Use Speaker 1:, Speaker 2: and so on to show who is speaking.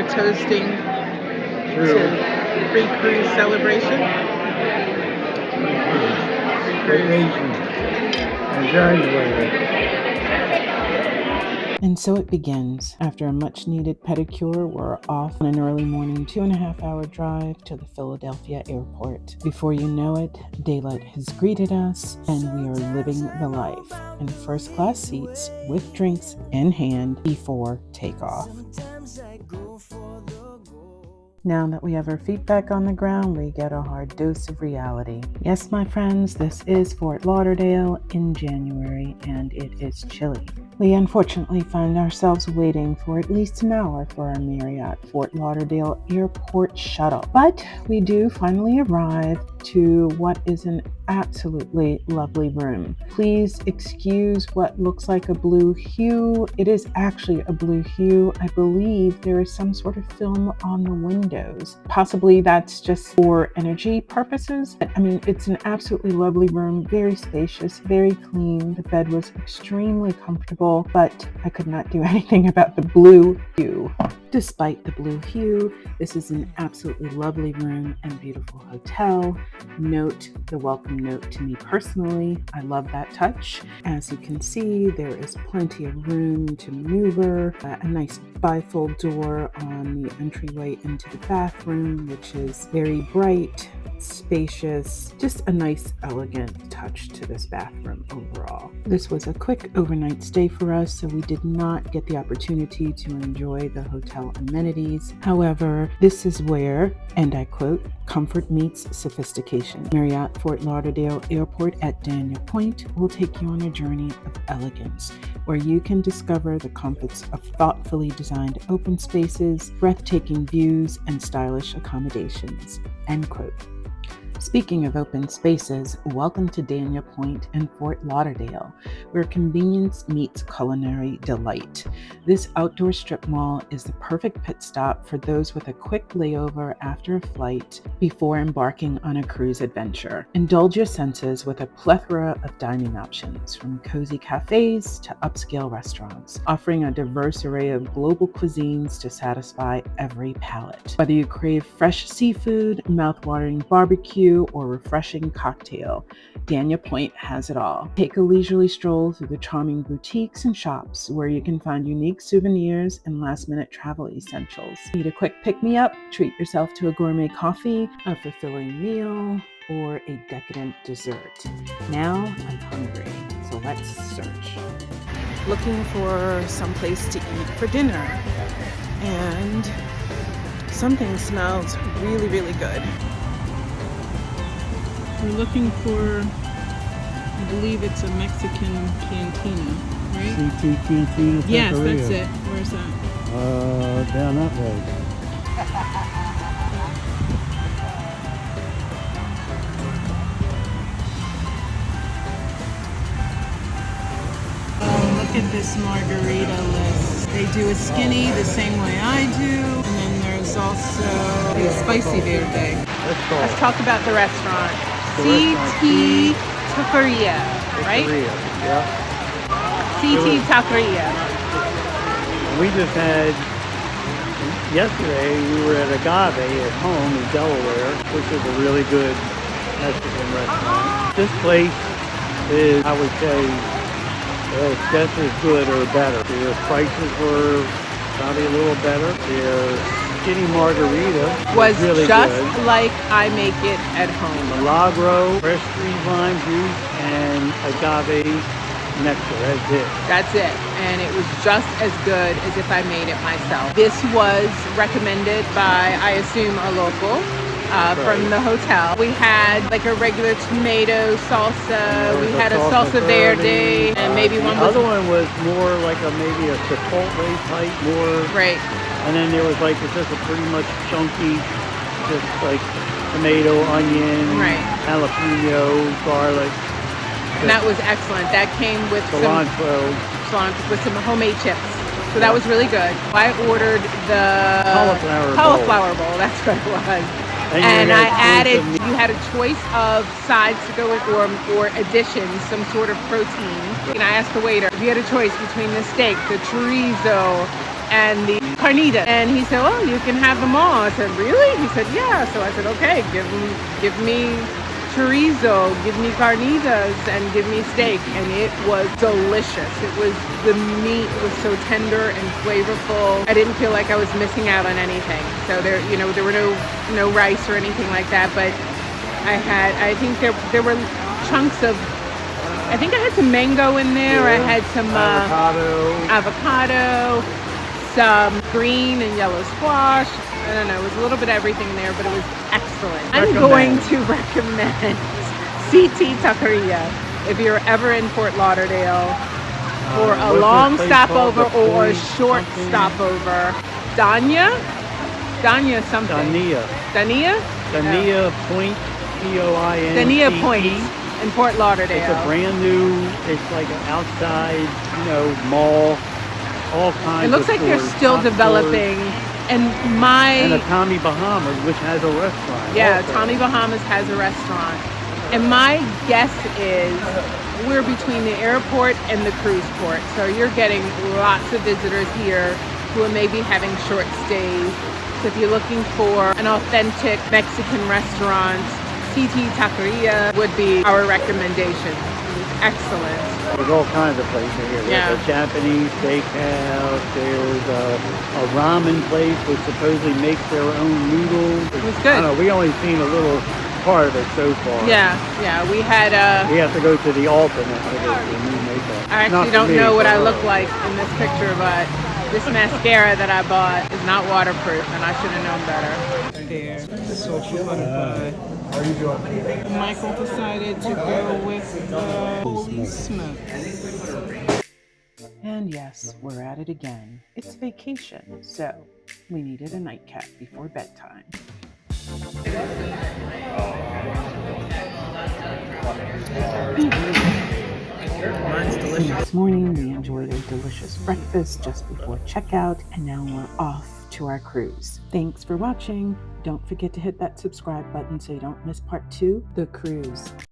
Speaker 1: we're toasting
Speaker 2: True.
Speaker 1: to pre-cruise celebration.
Speaker 2: Vacation. Enjoying the weather.
Speaker 3: And so it begins. After a much-needed pedicure, we're off on an early morning 2.5-hour drive to the Philadelphia airport. Before you know it, daylight has greeted us, and we are living the life in first-class seats with drinks in hand before takeoff. Now that we have our feet back on the ground, we get a hard dose of reality. Yes, my friends, this is Fort Lauderdale in January, and it is chilly. We unfortunately find ourselves waiting for at least an hour for our Marriott Fort Lauderdale Airport shuttle. But we do finally arrive to what is an absolutely lovely room. Please excuse what looks like a blue hue. It is actually a blue hue. I believe there is some sort of film on the windows. Possibly that's just for energy purposes. I mean, it's an absolutely lovely room, very spacious, very clean. The bed was extremely comfortable, but I could not do anything about the blue hue. Despite the blue hue, this is an absolutely lovely room and beautiful hotel. Note the welcome note to me personally. I love that touch. As you can see, there is plenty of room to maneuver, a nice bifold door on the entryway into the bathroom, which is very bright, spacious, just a nice, elegant touch to this bathroom overall. This was a quick overnight stay for us, so we did not get the opportunity to enjoy the hotel amenities. However, this is where, and I quote, comfort meets sophistication. Marriott Fort Lauderdale Airport at Dania Point will take you on a journey of elegance, where you can discover the comforts of thoughtfully designed open spaces, breathtaking views, and stylish accommodations, end quote. Speaking of open spaces, welcome to Dania Point in Fort Lauderdale, where convenience meets culinary delight. This outdoor strip mall is the perfect pit stop for those with a quick layover after a flight before embarking on a cruise adventure. Indulge your senses with a plethora of dining options, from cozy cafes to upscale restaurants, offering a diverse array of global cuisines to satisfy every palate. Whether you crave fresh seafood, mouth-watering barbecue, or refreshing cocktail, Dania Point has it all. Take a leisurely stroll through the charming boutiques and shops where you can find unique souvenirs and last-minute travel essentials. Need a quick pick-me-up? Treat yourself to a gourmet coffee, a fulfilling meal, or a decadent dessert. Now I'm hungry, so let's search. Looking for some place to eat for dinner, and something smells really, really good. We're looking for, I believe it's a Mexican cantina, right?
Speaker 2: CT Cantina.
Speaker 3: Yes,
Speaker 2: Taqueria.
Speaker 3: that's it. Where's that?
Speaker 2: Down that way.
Speaker 3: Oh, look at this margarita list. They do a skinny the same way I do, and then there's also a spicy verde. Let's talk about the restaurant. CT Taqueria, right?
Speaker 2: Yeah.
Speaker 3: CT Taqueria.
Speaker 2: We just had, yesterday we were at Agave at home in Delaware, which is a really good Mexican restaurant. This place is, I would say, just as good or better. Their prices were probably a little better. Their skinny margarita was really
Speaker 1: just
Speaker 2: good.
Speaker 1: like I make it at home.
Speaker 2: Milagro, fresh squeezed lime juice, and agave nectar. That's it.
Speaker 1: That's it. And it was just as good as if I made it myself. This was recommended by, I assume, a local from the hotel. We had like a regular tomato salsa. We had a salsa verde, and maybe one was...
Speaker 2: The other one was more like maybe a chipotle type, more...
Speaker 1: Right.
Speaker 2: And then there was like just a pretty much chunky, just like tomato, onion, jalapeno, garlic.
Speaker 1: And that was excellent. That came with
Speaker 2: cilantro,
Speaker 1: with some homemade chips. So that was really good. I ordered the
Speaker 2: cauliflower
Speaker 1: bowl. That's what it was. And I added, you had a choice of sides to go with or additions, some sort of protein. And I asked the waiter if you had a choice between the steak, the chorizo, and the carnitas. And he said, "Oh, you can have them all." I said, "Really?" He said, "Yeah." So I said, "Okay, give me chorizo, give me carnitas, and give me steak." And it was delicious. The meat was so tender and flavorful. I didn't feel like I was missing out on anything. So there were no rice or anything like that, but I think there were chunks of, I think I had some mango in there. I had some avocado, some green and yellow squash. I don't know, it was a little bit of everything there, but it was excellent. I'm going to recommend CT Taqueria if you're ever in Fort Lauderdale for a long stopover or a short stopover. Dania something. Dania
Speaker 2: Point, P-O-I-N-T-E.
Speaker 1: Dania Point in Fort Lauderdale.
Speaker 2: It's a brand new, it's like an outside, mall, all kinds of
Speaker 1: It looks like they're still developing. And
Speaker 2: a Tommy Bahamas, which has a restaurant.
Speaker 1: Yeah,
Speaker 2: also.
Speaker 1: Tommy Bahamas has a restaurant. And my guess is we're between the airport and the cruise port. So you're getting lots of visitors here who are maybe having short stays. So if you're looking for an authentic Mexican restaurant, CT Taqueria would be our recommendation. Excellent.
Speaker 2: There's all kinds of places here. There's a Japanese steakhouse. There's a ramen place which supposedly makes their own noodles.
Speaker 1: It was good.
Speaker 2: I don't know, we only seen a little part of it so far.
Speaker 1: Yeah. We had
Speaker 2: we have to go to the Alta now to get the new makeup.
Speaker 1: I actually don't know what I look like in this picture, but this mascara that I bought is not waterproof, and I should have known better. There, social butterfly.
Speaker 2: How are you doing?
Speaker 1: Michael decided to go with holy smokes.
Speaker 3: And yes, we're at it again. It's vacation, so we needed a nightcap before bedtime.
Speaker 1: Mine's delicious.
Speaker 3: This morning we enjoyed a delicious breakfast just before checkout, and now we're off to our cruise. Thanks for watching. Don't forget to hit that subscribe button so you don't miss part 2, the cruise.